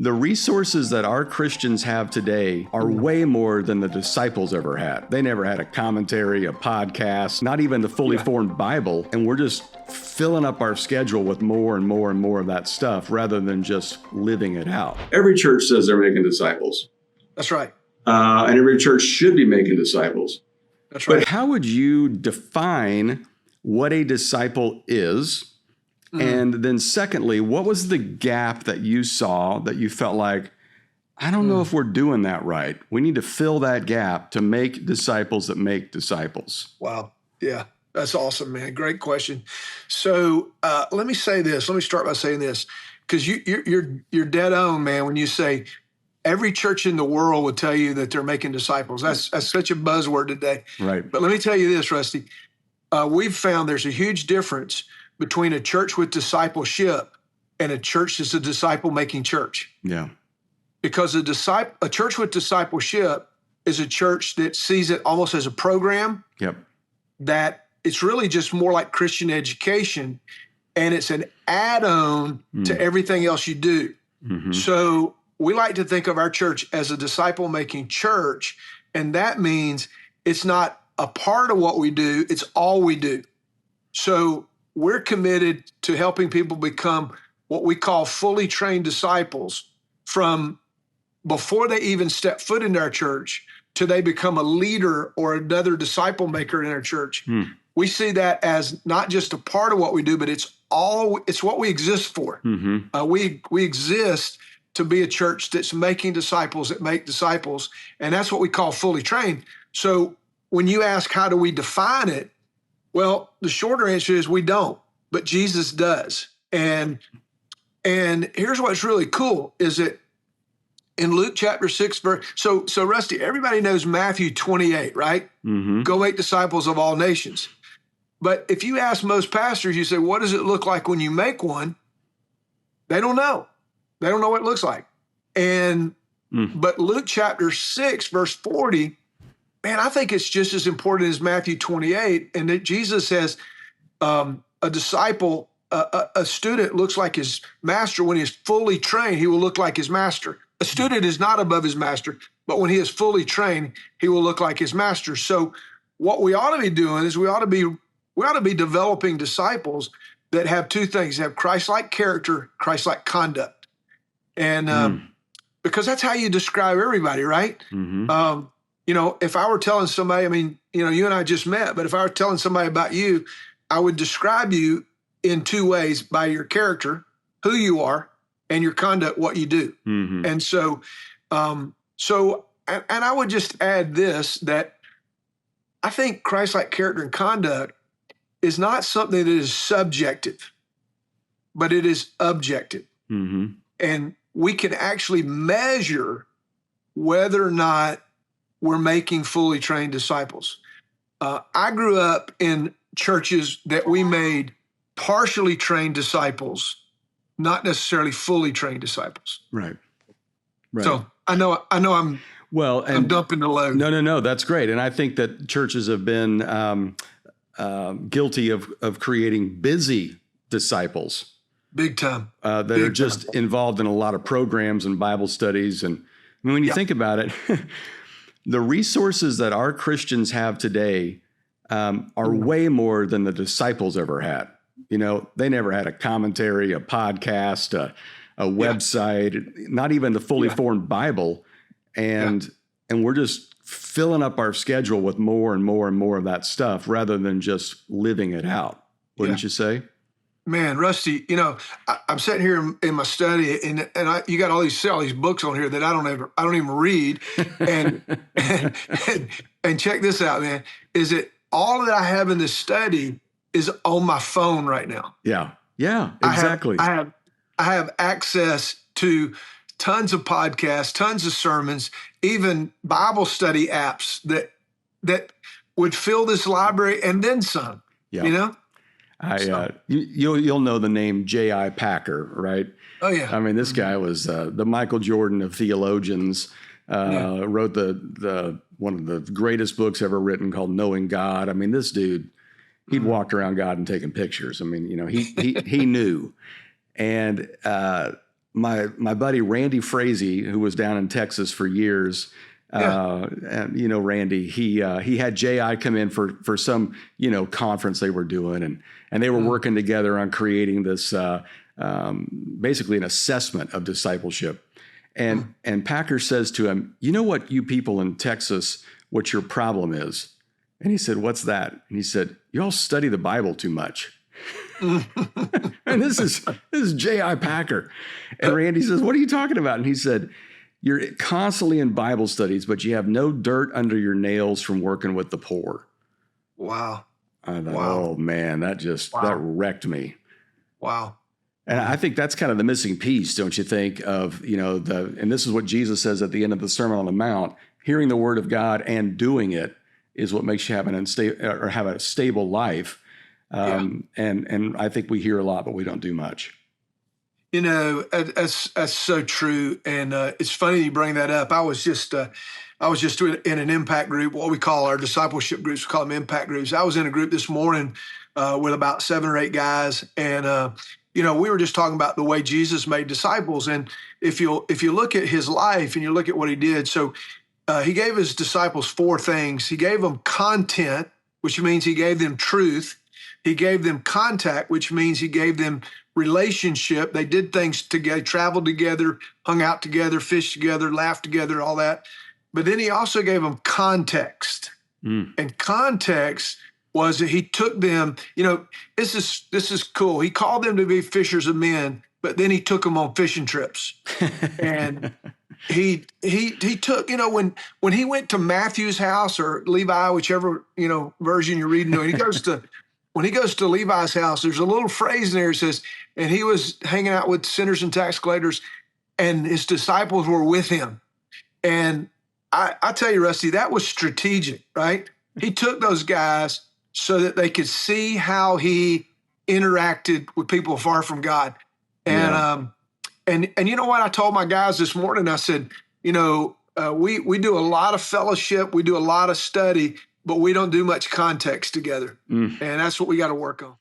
The resources that our Christians have today are way more than the disciples ever had. They never had a commentary, a podcast, not even the fully formed Bible. And we're just filling up our schedule with more and more and more of that stuff rather than just living it out. Every church says they're making disciples. That's right. And every church should be making disciples. That's right. But how would you define what a disciple is? And then secondly, what was the gap that you saw that you felt like, I don't know if we're doing that right. We need to fill that gap to make disciples that make disciples. Wow. Yeah, that's awesome, man. Great question. So let me say this. Let me start by saying this, because you're dead on, man, when you say every church in the world would tell you that they're making disciples. That's such a buzzword today. Right. But let me tell you this, Rusty. We've found there's a huge difference between a church with discipleship and a church that's a disciple-making church. Yeah. Because a church with discipleship is a church that sees it almost as a program. Yep. That it's really just more like Christian education, and it's an add-on to everything else you do. Mm-hmm. So we like to think of our church as a disciple-making church, and that means it's not a part of what we do, it's all we do. So we're committed to helping people become what we call fully trained disciples from before they even step foot into our church till they become a leader or another disciple maker in our church. We see that as not just a part of what we do, but it's what we exist for. Mm-hmm. We exist to be a church that's making disciples that make disciples, and that's what we call fully trained. So when you ask how do we define it, well, the shorter answer is we don't, but Jesus does. And here's what's really cool is that in Luke chapter 6, so Rusty, everybody knows Matthew 28, right? Mm-hmm. Go make disciples of all nations. But if you ask most pastors, you say, what does it look like when you make one? They don't know. They don't know what it looks like. But Luke chapter 6, verse 40, man, I think it's just as important as Matthew 28. And that Jesus says a disciple, a student looks like his master. When he's fully trained, he will look like his master. A student is not above his master, but when he is fully trained, he will look like his master. So what we ought to be doing is we ought to be developing disciples that have two things. They have Christ-like character, Christ-like conduct. And because that's how you describe everybody, right? Mm-hmm. If I were telling somebody, you and I just met, but if I were telling somebody about you, I would describe you in two ways: by your character, who you are, and your conduct, what you do. Mm-hmm. And so I would just add this, that I think Christ-like character and conduct is not something that is subjective, but it is objective. Mm-hmm. And we can actually measure whether or not we're making fully trained disciples. I grew up in churches that we made partially trained disciples, not necessarily fully trained disciples. Right. So I know I'm dumping the load. No, that's great. And I think that churches have been guilty of creating busy disciples. Big time. That are just involved in a lot of programs and Bible studies. And when you think about it, the resources that our Christians have today are way more than the disciples ever had. They never had a commentary, a podcast, a website, not even the fully formed Bible. And we're just filling up our schedule with more and more and more of that stuff rather than just living it out. Wouldn't you say? Man, Rusty, I'm sitting here in my study, and you got all these books on here that I don't even read, and check this out, man. Is it all that I have in this study is on my phone right now? Yeah, exactly. I have access to tons of podcasts, tons of sermons, even Bible study apps that would fill this library and then some. Yeah. You'll know the name J.I. Packer, right? Oh yeah. This guy was the Michael Jordan of theologians. Wrote the one of the greatest books ever written called Knowing God. This dude, he'd walked around God and taken pictures. He knew. And my buddy Randy Frazee, who was down in Texas for years, and you know Randy, he had J.I. come in for some conference they were doing, and they were working together on creating this basically an assessment of discipleship. And Packer says to him, "You know what, you people in Texas, what your problem is?" And he said, "What's that?" And he said, "You all study the Bible too much." And this is J.I. Packer. And Randy says, "What are you talking about?" And he said, "You're constantly in Bible studies, but you have no dirt under your nails from working with the poor." Wow. I thought, oh man, that wrecked me. Wow. And I think that's kind of the missing piece, don't you think, of, and this is what Jesus says at the end of the Sermon on the Mount, hearing the word of God and doing it is what makes you have a stable life. And I think we hear a lot, but we don't do much. That's so true. And it's funny you bring that up. I was just in an impact group, what we call our discipleship groups. We call them impact groups. I was in a group this morning with about 7 or 8 guys, and we were just talking about the way Jesus made disciples. And if you look at his life and you look at what he did, so he gave his disciples 4 things. He gave them content, which means he gave them truth. He gave them contact, which means he gave them relationship. They did things together, traveled together, hung out together, fished together, laughed together, all that. But then he also gave them context. And context was that he took them, this is cool. He called them to be fishers of men, but then he took them on fishing trips. And he took, when he went to Matthew's house or Levi, whichever, version you're reading, when he goes to Levi's house, there's a little phrase in there that says, and he was hanging out with sinners and tax collectors, and his disciples were with him. And I tell you, Rusty, that was strategic, right? He took those guys so that they could see how he interacted with people far from God. And and you know what? I told my guys this morning, I said, we do a lot of fellowship, we do a lot of study, but we don't do much context together. And that's what we got to work on.